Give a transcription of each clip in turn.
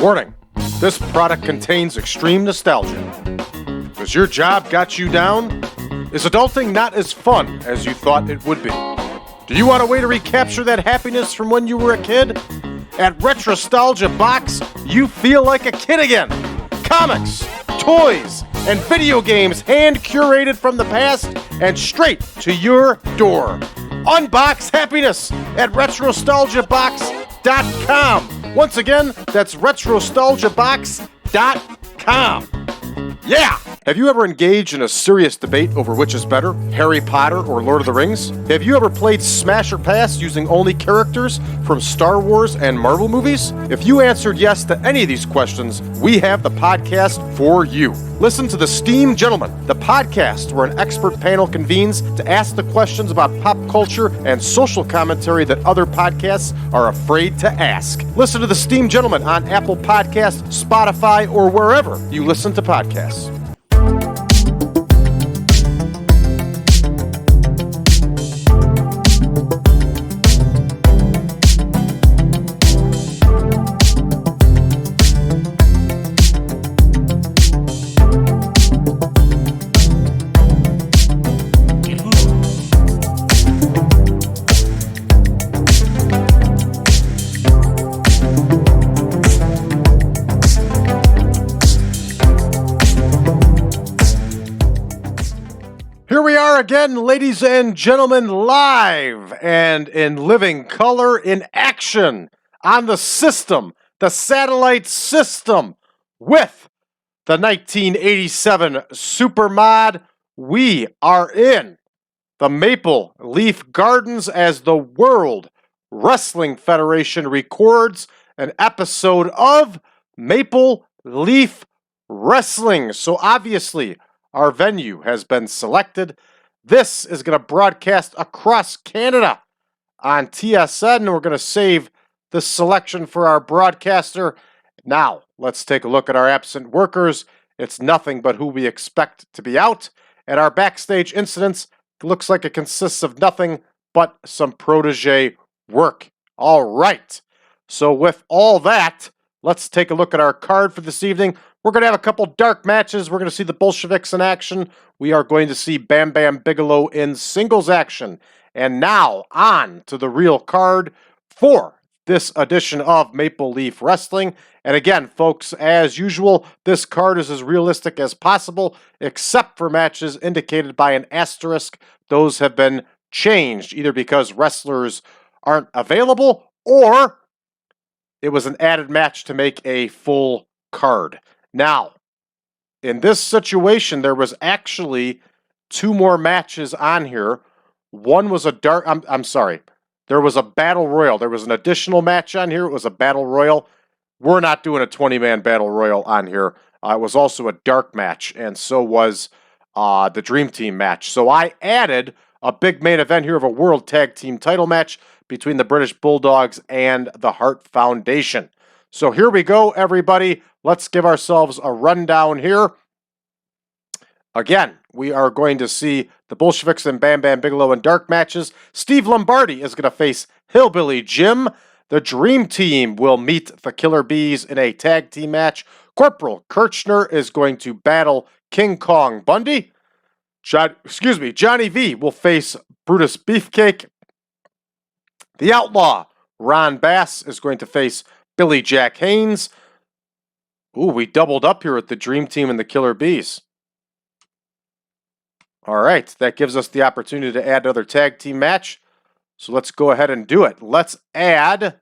Warning, this product contains extreme nostalgia. Does your job got you down? Is adulting not as fun as you thought it would be? Do you want a way to recapture that happiness from when you were a kid? At Retrostalgia Box, you feel like a kid again. Comics, toys, and video games hand-curated from the past and straight to your door. Unbox happiness at retrostalgiabox.com. Once again, that's retrostalgiabox.com. Yeah! Have you ever engaged in a serious debate over which is better, Harry Potter or Lord of the Rings? Have you ever played Smash or Pass using only characters from Star Wars and Marvel movies? If you answered yes to any of these questions, we have the podcast for you. Listen to The Steam Gentleman, the podcast where an expert panel convenes to ask the questions about pop culture and social commentary that other podcasts are afraid to ask. Listen to The Steam Gentleman on Apple Podcasts, Spotify, or wherever you listen to podcasts. Here we are again, ladies and gentlemen, live and in living color in action on the system, the satellite system, with the 1987 Supermod. We are in the Maple Leaf Gardens as the World Wrestling Federation records an episode of Maple Leaf Wrestling. So obviously, our venue has been selected. This is going to broadcast across Canada on TSN, and we're going to save the selection for our broadcaster. Now, let's take a look at our absent workers. It's nothing but who we expect to be out. And our backstage incidents looks like it consists of nothing but some protege work. All right. So with all that, let's take a look at our card for this evening. We're going to have a couple dark matches. We're going to see the Bolsheviks in action. We are going to see Bam Bam Bigelow in singles action. And now, on to the real card for this edition of Maple Leaf Wrestling. And again, folks, as usual, this card is as realistic as possible, except for matches indicated by an asterisk. Those have been changed, either because wrestlers aren't available, or it was an added match to make a full card. Now, in this situation, there was actually two more matches on here. One was a there was a battle royal. There was an additional match on here. It was a battle royal. We're not doing a 20-man battle royal on here. It was also a dark match, and so was the Dream Team match. So I added a big main event here of a World Tag Team title match between the British Bulldogs and the HART Foundation. So here we go, everybody. Let's give ourselves a rundown here. Again, we are going to see the Bolsheviks and Bam Bam Bigelow in dark matches. Steve Lombardi is going to face Hillbilly Jim. The Dream Team will meet the Killer Bees in a tag team match. Corporal Kirchner is going to battle King Kong Bundy. Johnny V will face Brutus Beefcake. The Outlaw, Ron Bass, is going to face Billy Jack Haynes. Ooh, we doubled up here with the Dream Team and the Killer Bees. All right, that gives us the opportunity to add another tag team match. So let's go ahead and do it. Let's add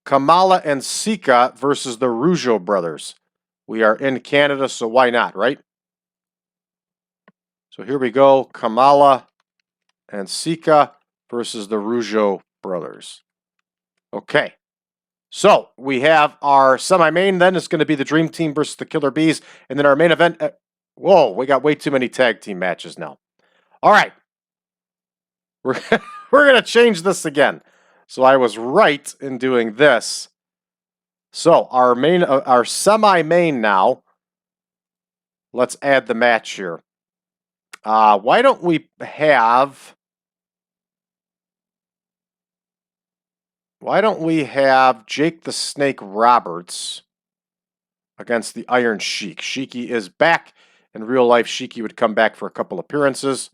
Kamala and Sika versus the Rougeau brothers. We are in Canada, so why not, right? So here we go, Kamala and Sika versus the Rougeau brothers. Okay. So we have our semi-main then. It's going to be the Dream Team versus the Killer Bees. And then our main event. Whoa, we got way too many tag team matches now. All right. We're going to change this again. So I was right in doing this. So our semi-main now. Let's add the match here. Why don't we have Why don't we have Jake the Snake Roberts against the Iron Sheik? Sheiky is back. In real life, Sheiky would come back for a couple appearances.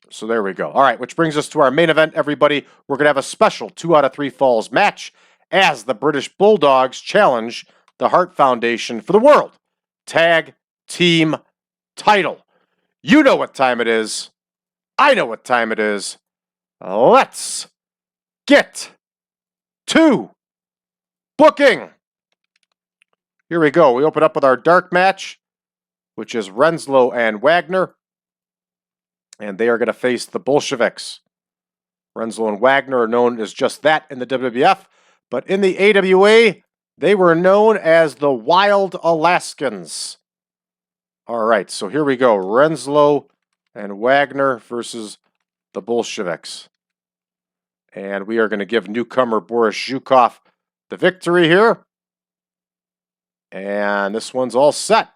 So there we go. All right, which brings us to our main event, everybody. We're going to have a special 2 out of 3 falls match as the British Bulldogs challenge the Hart Foundation for the World Tag Team title. You know what time it is. I know what time it is. Let's get to booking. Here we go. We open up with our dark match, which is Renslow and Wagner. And they are going to face the Bolsheviks. Renslow and Wagner are known as just that in the WWF, but in the AWA, they were known as the Wild Alaskans. All right, so here we go. Renslow and Wagner versus the Bolsheviks. And we are going to give newcomer Boris Zhukov the victory here. And this one's all set.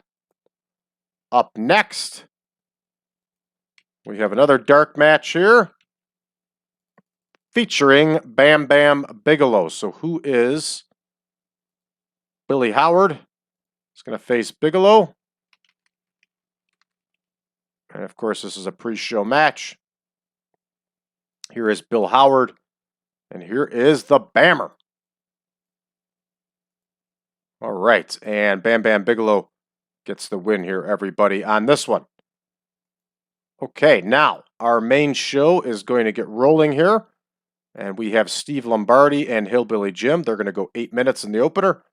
Up next, we have another dark match here featuring Bam Bam Bigelow. So who is Billy Howard? He's going to face Bigelow. And of course, this is a pre-show match. Here is Bill Howard. And here is the Bammer. All right. And Bam Bam Bigelow gets the win here, everybody, on this one. Okay, now our main show is going to get rolling here. And we have Steve Lombardi and Hillbilly Jim. They're going to go 8 minutes in the opener.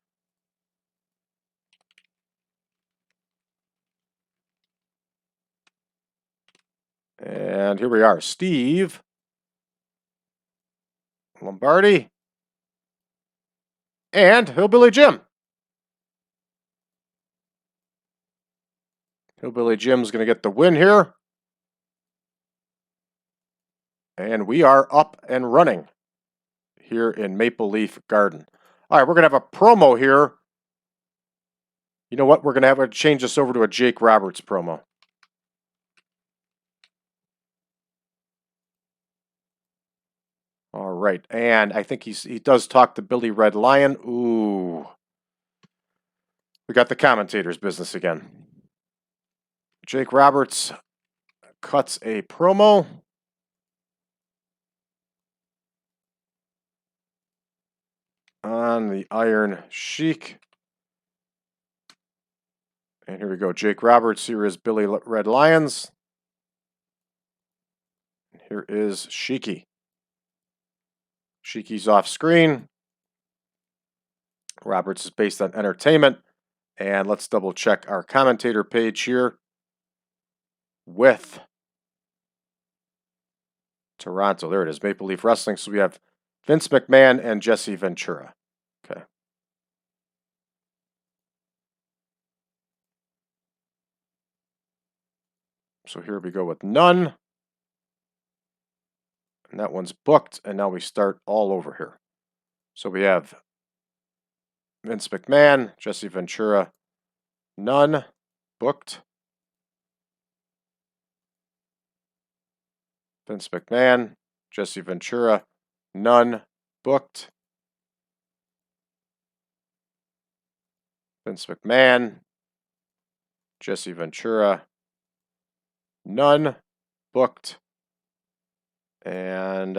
And here we are. Steve Lombardi and Hillbilly Jim. Hillbilly Jim's going to get the win here. And we are up and running here in Maple Leaf Garden. All right, we're going to have a promo here. You know what? We're going to have to change this over to a Jake Roberts promo. All right, and I think he does talk to Billy Red Lion. Ooh. We got the commentator's business again. Jake Roberts cuts a promo. On the Iron Sheik. And here we go. Jake Roberts. Here is Billy Red Lions. And here is Sheiky. Sheiky's off screen. Roberts is based on entertainment. And let's double check our commentator page here with Toronto. There it is, Maple Leaf Wrestling. So we have Vince McMahon and Jesse Ventura. Okay. So here we go with none. And that one's booked. And now we start all over here. So we have Vince McMahon, Jesse Ventura, none, booked. Vince McMahon, Jesse Ventura, none, booked. Vince McMahon, Jesse Ventura, none, booked. And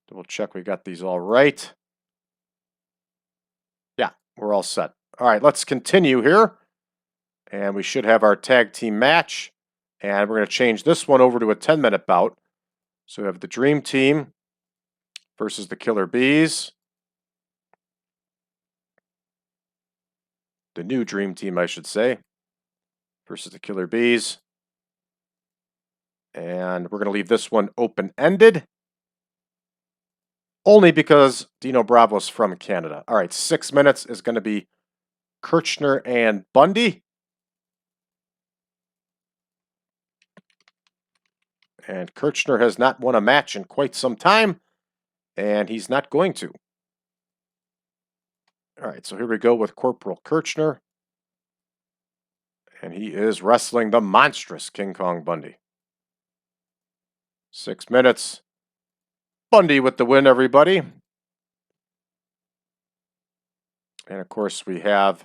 double check we got these all right. Yeah, we're all set. All right, let's continue here. And we should have our tag team match. And we're going to change this one over to a 10-minute bout. So we have the Dream Team versus the Killer Bees. The new Dream Team, I should say, versus the Killer Bees. And we're going to leave this one open-ended. Only because Dino Bravo's from Canada. All right, 6 minutes is going to be Kirchner and Bundy. And Kirchner has not won a match in quite some time. And he's not going to. All right, so here we go with Corporal Kirchner. And he is wrestling the monstrous King Kong Bundy. 6 minutes. Bundy with the win, everybody. And of course, we have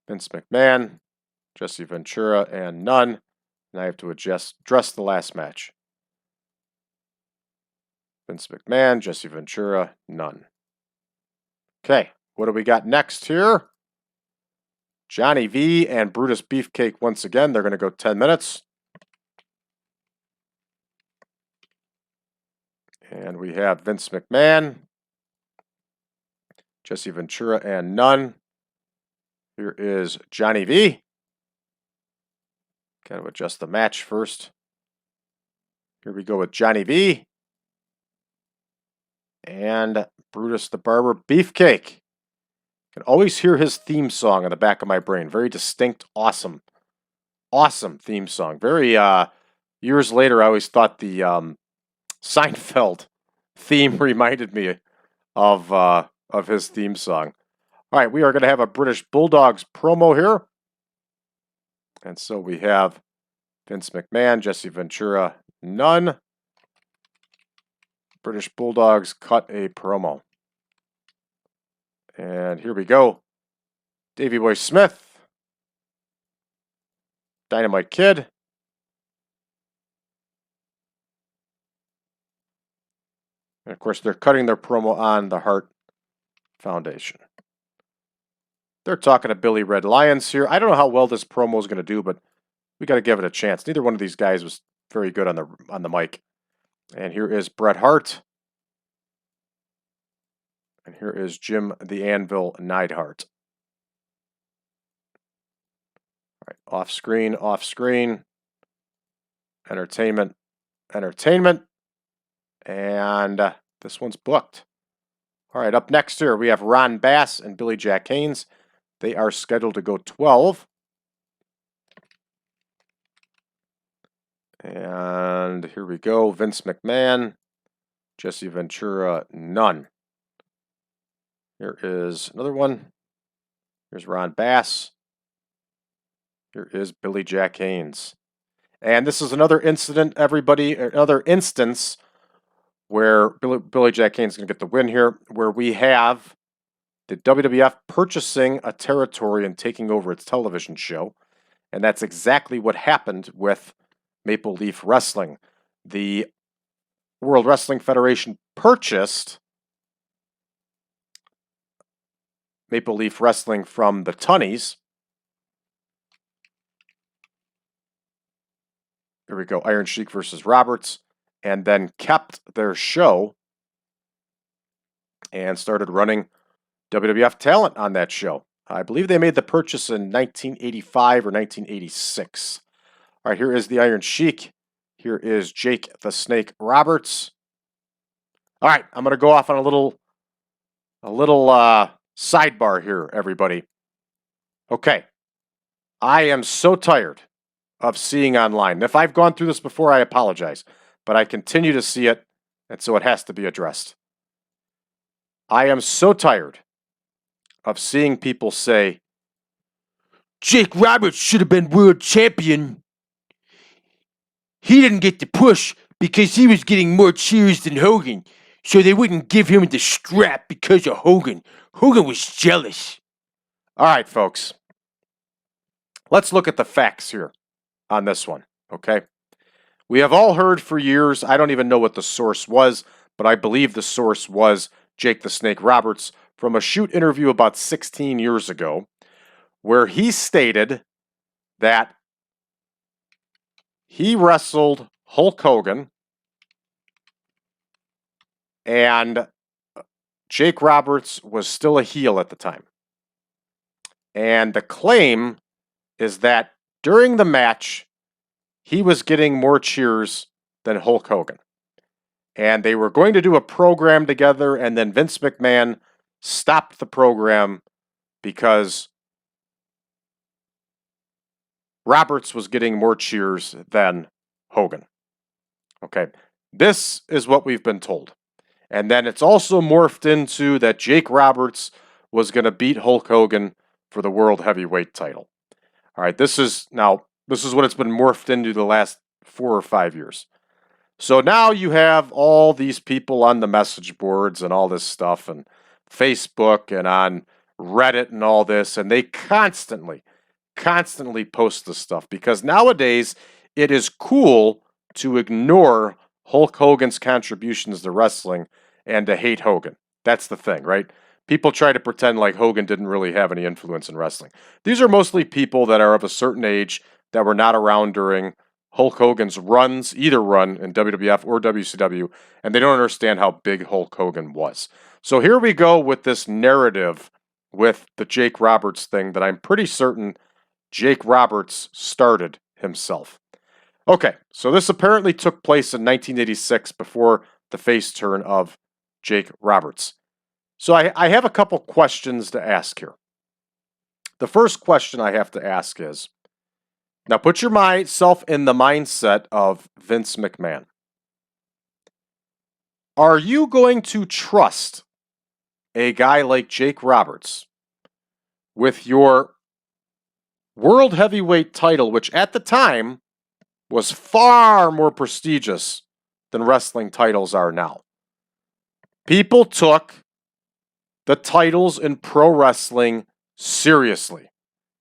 Vince McMahon, Jesse Ventura, and Nunn. And I have to address the last match. Vince McMahon, Jesse Ventura, Nunn. Okay, what do we got next here? Johnny V and Brutus Beefcake once again. They're going to go 10 minutes. And we have Vince McMahon, Jesse Ventura, and Nunn. Here is Johnny V. Got to adjust the match first. Here we go with Johnny V. And Brutus the Barber Beefcake. Can always hear his theme song in the back of my brain. Very distinct, awesome theme song. Very, years later, I always thought the Seinfeld theme reminded me of his theme song. All right, we are going to have a British Bulldogs promo here. And so we have Vince McMahon, Jesse Ventura, Nunn. British Bulldogs cut a promo. And here we go. Davey Boy Smith. Dynamite Kid. And of course, they're cutting their promo on the Hart Foundation. They're talking to Billy Red Lions here. I don't know how well this promo is going to do, but we got to give it a chance. Neither one of these guys was very good on the mic. And here is Bret Hart. And here is Jim the Anvil Neidhart. All right, off screen. Entertainment. And this one's booked. All right, up next here, we have Ron Bass and Billy Jack Haynes. They are scheduled to go 12. And here we go. Vince McMahon, Jesse Ventura, Nunn. Here is another one. Here's Ron Bass. Here is Billy Jack Haynes. And this is another incident, everybody, another instance where Billy Jack Haynes is going to get the win here, where we have the WWF purchasing a territory and taking over its television show. And that's exactly what happened with Maple Leaf Wrestling. The World Wrestling Federation purchased Maple Leaf Wrestling from the Tunnies. Here we go, Iron Sheik versus Roberts, and then kept their show and started running WWF talent on that show. I believe they made the purchase in 1985 or 1986. All right, here is the Iron Sheik. Here is Jake the Snake Roberts. All right, I'm going to go off on a little sidebar here, everybody. Okay, I am so tired of seeing online. If I've gone through this before, I apologize, but I continue to see it, and so it has to be addressed. I am so tired of seeing people say, Jake Roberts should have been world champion. He didn't get the push because he was getting more cheers than Hogan, so they wouldn't give him the strap because of Hogan. Hogan was jealous. All right, folks. Let's look at the facts here on this one, okay? We have all heard for years, I don't even know what the source was, but I believe the source was Jake the Snake Roberts from a shoot interview about 16 years ago, where he stated that he wrestled Hulk Hogan and Jake Roberts was still a heel at the time. And the claim is that during the match, he was getting more cheers than Hulk Hogan. And they were going to do a program together, and then Vince McMahon stopped the program because Roberts was getting more cheers than Hogan. Okay, this is what we've been told. And then it's also morphed into that Jake Roberts was going to beat Hulk Hogan for the World Heavyweight title. All right, this is what it's been morphed into the last 4 or 5 years. So now you have all these people on the message boards and all this stuff and Facebook and on Reddit and all this, and they constantly post this stuff because nowadays it is cool to ignore Hulk Hogan's contributions to wrestling and to hate Hogan. That's the thing, right? People try to pretend like Hogan didn't really have any influence in wrestling. These are mostly people that are of a certain age that were not around during Hulk Hogan's runs, either run in WWF or WCW, and they don't understand how big Hulk Hogan was. So here we go with this narrative with the Jake Roberts thing that I'm pretty certain Jake Roberts started himself. Okay, so this apparently took place in 1986 before the face turn of Jake Roberts. So I have a couple questions to ask here. The first question I have to ask is, now put yourself in the mindset of Vince McMahon. Are you going to trust a guy like Jake Roberts with your World Heavyweight title, which at the time was far more prestigious than wrestling titles are now? People took the titles in pro wrestling seriously.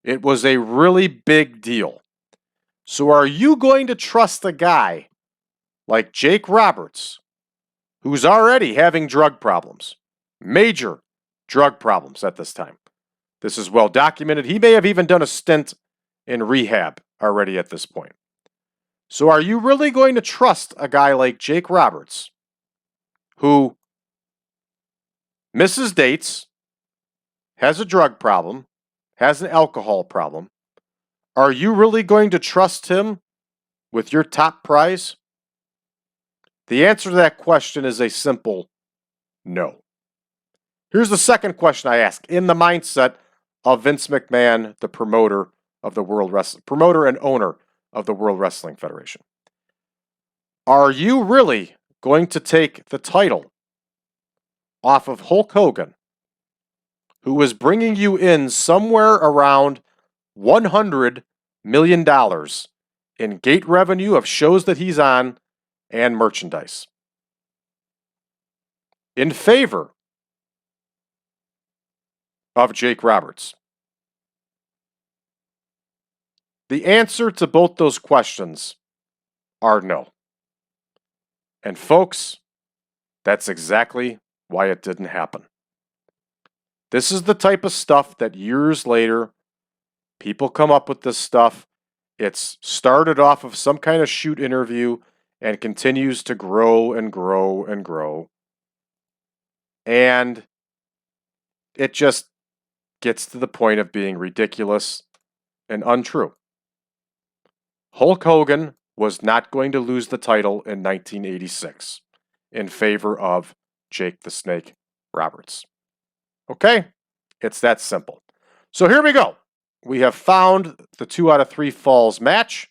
It was a really big deal. So are you going to trust a guy like Jake Roberts, who's already having drug problems, major drug problems at this time? This is well documented. He may have even done a stint in rehab already at this point. So are you really going to trust a guy like Jake Roberts, who misses dates, has a drug problem, has an alcohol problem? Are you really going to trust him with your top prize? The answer to that question is a simple no. Here's the second question I ask in the mindset of Vince McMahon, the promoter of the promoter and owner of the World Wrestling Federation. Are you really going to take the title off of Hulk Hogan, who is bringing you in somewhere around $100 million in gate revenue of shows that he's on and merchandise, in favor of Jake Roberts? The answer to both those questions are no. And folks, that's exactly why it didn't happen. This is the type of stuff that years later, people come up with this stuff. It's started off of some kind of shoot interview and continues to grow and grow and grow. And it just gets to the point of being ridiculous and untrue. Hulk Hogan was not going to lose the title in 1986 in favor of Jake the Snake Roberts. Okay? It's that simple. So here we go. We have found the 2 out of 3 falls match.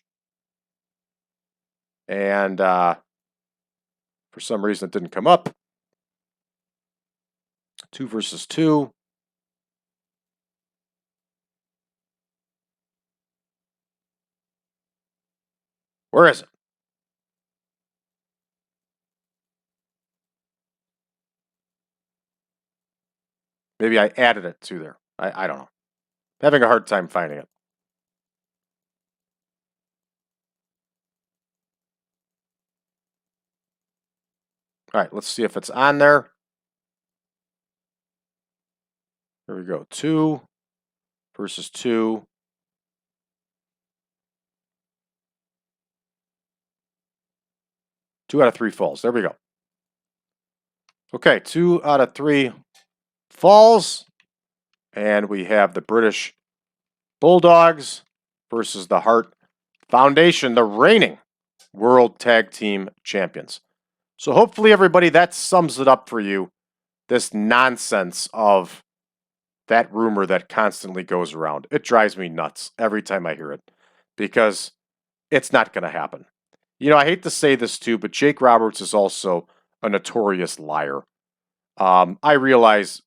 And for some reason it didn't come up. 2 versus 2. Where is it? Maybe I added it to there. I don't know. I'm having a hard time finding it. All right, let's see if it's on there. Here we go. 2 versus 2. Two out of 3 falls. There we go. Okay, 2 out of 3 falls. And we have the British Bulldogs versus the HART Foundation, the reigning World Tag Team Champions. So hopefully, everybody, that sums it up for you. This nonsense of that rumor that constantly goes around. It drives me nuts every time I hear it because it's not going to happen. You know, I hate to say this too, but Jake Roberts is also a notorious liar. I realize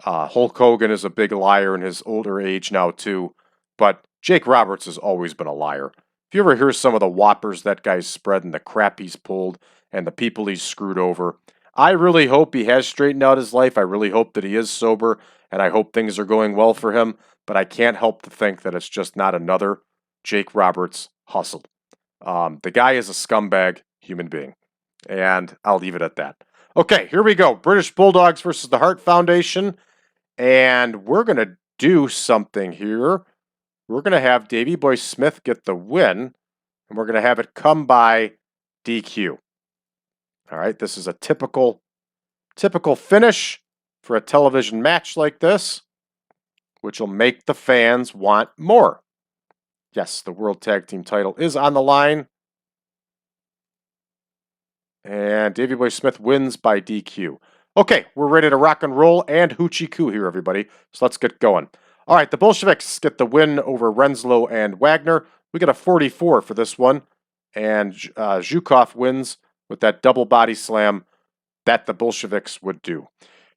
Hulk Hogan is a big liar in his older age now too, but Jake Roberts has always been a liar. If If you ever hear some of the whoppers that guy's spread and the crap he's pulled and the people he's screwed over, I really hope he has straightened out his life. I really hope that he is sober, and I hope things are going well for him. But I can't help to think that it's just not another Jake Roberts hustle. The guy is a scumbag human being, and I'll leave it at that. Okay, here we go. British Bulldogs versus the Hart Foundation, and we're going to do something here. We're going to have Davey Boy Smith get the win, and we're going to have it come by DQ. All right, this is a typical finish for a television match like this, which will make the fans want more. Yes, the World Tag Team title is on the line. And Davey Boy Smith wins by DQ. Okay, we're ready to rock and roll and hoochie coo here, everybody. So let's get going. All right, the Bolsheviks get the win over Renslow and Wagner. We get a 44 for this one. And Zhukov wins with that double body slam that the Bolsheviks would do.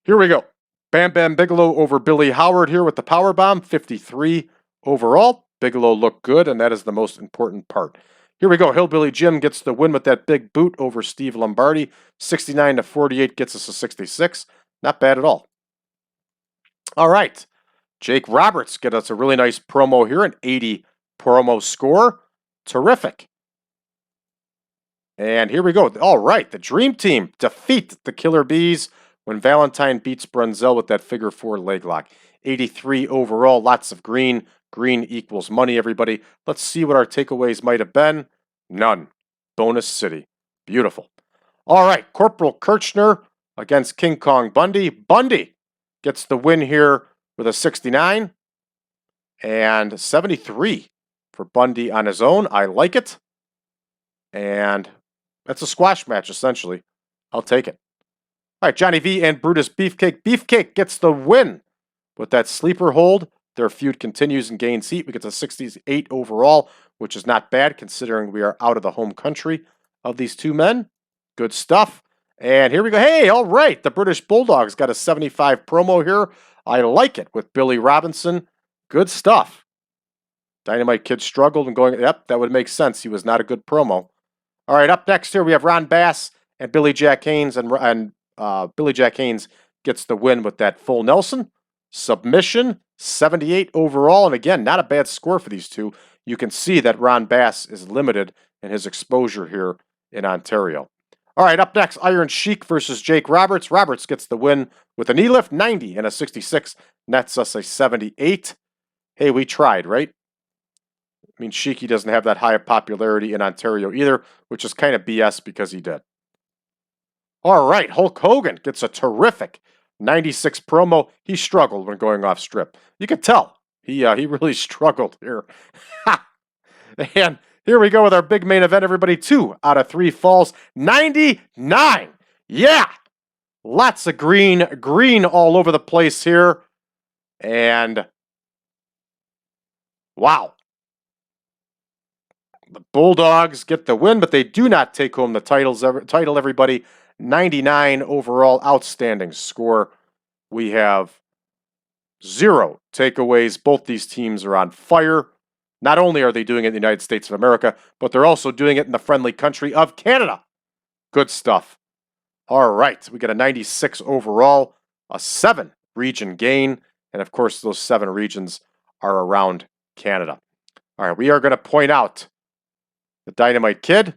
Here we go. Bam Bam Bigelow over Billy Howard here with the powerbomb. 53 overall. Bigelow looked good, and that is the most important part. Here we go. Hillbilly Jim gets the win with that big boot over Steve Lombardi. 69-48 gets us a 66. Not bad at all. All right. Jake Roberts gets us a really nice promo here, an 80 promo score. Terrific. And here we go. All right. The Dream Team defeat the Killer Bees when Valentine beats Brunzell with that figure 4 leg lock. 83 overall. Lots of green. Green equals money, everybody. Let's see what our takeaways might have been. None. Bonus City. Beautiful. All right. Corporal Kirchner against King Kong Bundy. Bundy gets the win here with a 69 and 73 for Bundy on his own. I like it. And that's a squash match, essentially. I'll take it. All right, Johnny V and Brutus Beefcake. Beefcake gets the win with that sleeper hold. Their feud continues and gains heat. We get to 68 overall, which is not bad considering we are out of the home country of these two men. Good stuff. And here we go. Hey, all right. The British Bulldogs got a 75 promo here. I like it with Billy Robinson. Good stuff. Dynamite Kid struggled and going, yep, that would make sense. He was not a good promo. All right, up next here we have Ron Bass and Billy Jack Haynes. And Billy Jack Haynes gets the win with that full Nelson. Submission, 78 overall. And again, not a bad score for these two. You can see that Ron Bass is limited in his exposure here in Ontario. All right, up next, Iron Sheik versus Jake Roberts. Roberts gets the win with a knee lift, 90 and a 66. Nets us a 78. Hey, we tried, right? I mean, Sheiky doesn't have that high of popularity in Ontario either, which is kind of BS because he did. All right, Hulk Hogan gets a terrific 96 promo. He struggled when going off strip. You could tell. He really struggled here. And here we go with our big main event, everybody. 2 out of 3 falls. 99. Yeah. Lots of green all over the place here. And wow. The Bulldogs get the win, but they do not take home the title, everybody. 99 overall, outstanding score. We have 0 takeaways. Both these teams are on fire. Not only are they doing it in the United States of America, but they're also doing it in the friendly country of Canada. Good stuff. All right, we got a 96 overall, a 7 region gain, and of course those 7 regions are around Canada. All right, we are going to point out the Dynamite Kid.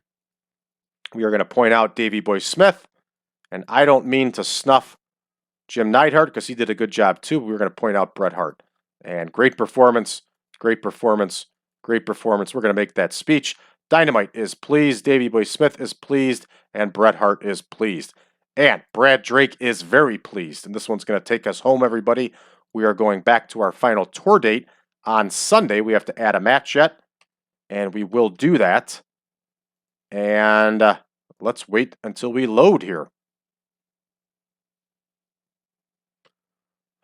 We are going to point out Davey Boy Smith. And I don't mean to snuff Jim Neidhart because he did a good job too. But we're going to point out Bret Hart. And great performance, great performance, great performance. We're going to make that speech. Dynamite is pleased. Davey Boy Smith is pleased. And Bret Hart is pleased. And Brad Drake is very pleased. And this one's going to take us home, everybody. We are going back to our final tour date on Sunday. We have to add a match yet. And we will do that. And let's wait until we load here.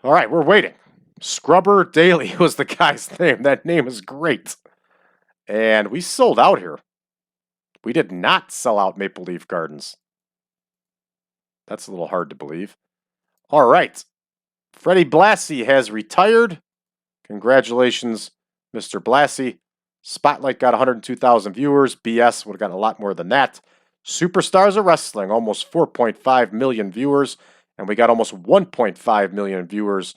All right, we're waiting. Scrubber Daily was the guy's name. That name is great. And we sold out here. We did not sell out Maple Leaf Gardens. That's a little hard to believe. All right. Freddie Blassie has retired. Congratulations, Mr. Blassie. Spotlight got 102,000 viewers. BS would have gotten a lot more than that. Superstars of Wrestling, almost 4.5 million viewers. And we got almost 1.5 million viewers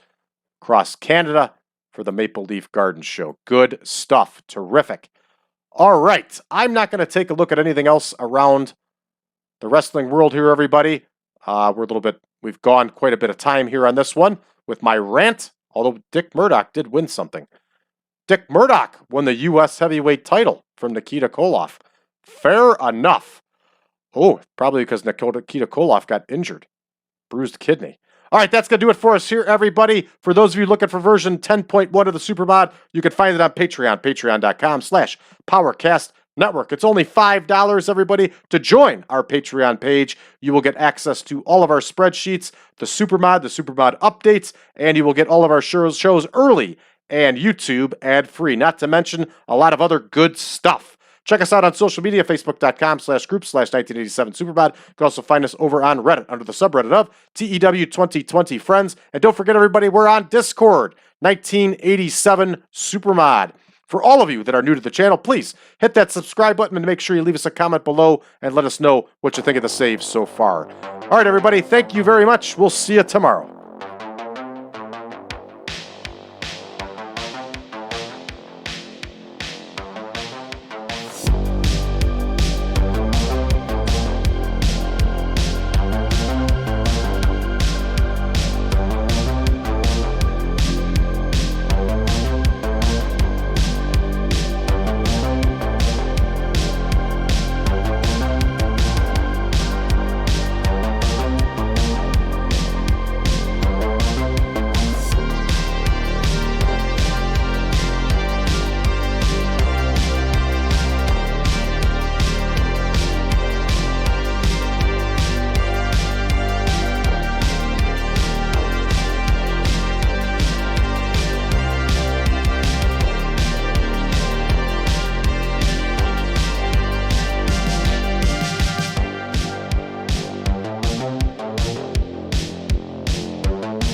across Canada for the Maple Leaf Garden Show. Good stuff. Terrific. All right. I'm not going to take a look at anything else around the wrestling world here, everybody. We've gone quite a bit of time here on this one with my rant, although Dick Murdoch did win something. Dick Murdoch won the U.S. heavyweight title from Nikita Koloff. Fair enough. Oh, probably because Nikita Koloff got injured. Bruised kidney. All right, that's going to do it for us here, everybody. For those of you looking for version 10.1 of the Supermod, you can find it on Patreon, patreon.com/PowerCast Network. It's only $5, everybody, to join our Patreon page. You will get access to all of our spreadsheets, the Supermod updates, and you will get all of our shows early and YouTube ad-free, not to mention a lot of other good stuff. Check us out on social media, facebook.com/group/1987Supermod. You can also find us over on Reddit under the subreddit of TEW 2020 Friends. And don't forget, everybody, we're on Discord, 1987 Supermod. For all of you that are new to the channel, please hit that subscribe button and make sure you leave us a comment below and let us know what you think of the saves so far. All right, everybody, thank you very much. We'll see you tomorrow.